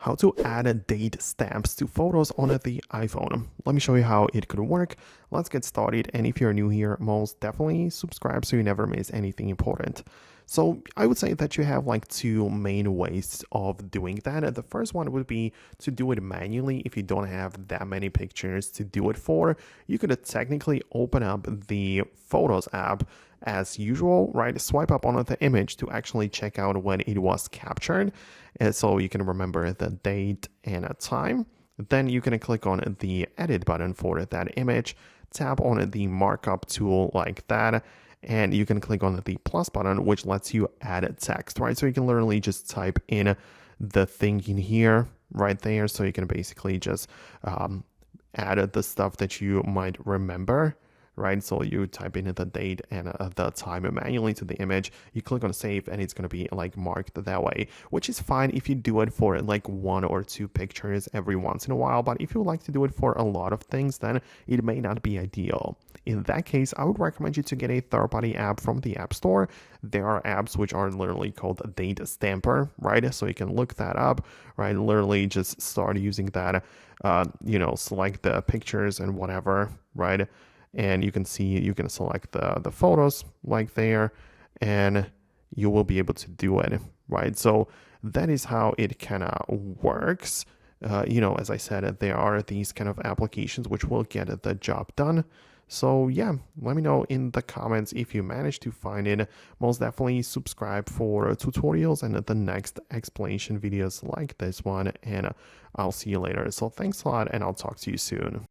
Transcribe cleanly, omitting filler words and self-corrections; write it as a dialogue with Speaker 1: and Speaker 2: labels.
Speaker 1: how to add date stamps to photos on the iPhone. Let me show you how it could work. Let's get started. And if you're new here, most definitely subscribe so you never miss anything important. So I would say that you have like two main ways of doing that. The first one would be to do it manually. If you don't have that many pictures to do it for, you could technically open up the Photos app as usual, right? Swipe up on the image to actually check out when it was captured. And so you can remember the date and a time. Then you can click on the edit button for that image, tap on the markup tool like that, and you can click on the plus button, which lets you add text, right? So you can literally just type in the thing in here right there. So you can basically just add the stuff that you might remember, right? So you type in the date and the time manually to the image, you click on save, and it's going to be like marked that way, which is fine if you do it for like one or two pictures every once in a while. But if you like to do it for a lot of things, then it may not be ideal. In that case, I would recommend you to get a third-party app from the App Store. There are apps which are literally called Date Stamper, right? So you can look that up, right? Literally just start using that, select the pictures and whatever, right? And you can see, you can select the photos like there, and you will be able to do it, right? So that is how it kind of works. As I said, there are these kind of applications which will get the job done. So yeah, let me know in the comments if you manage to find it. Most definitely subscribe for tutorials and the next explanation videos like this one, and I'll see you later. So thanks a lot, and I'll talk to you soon.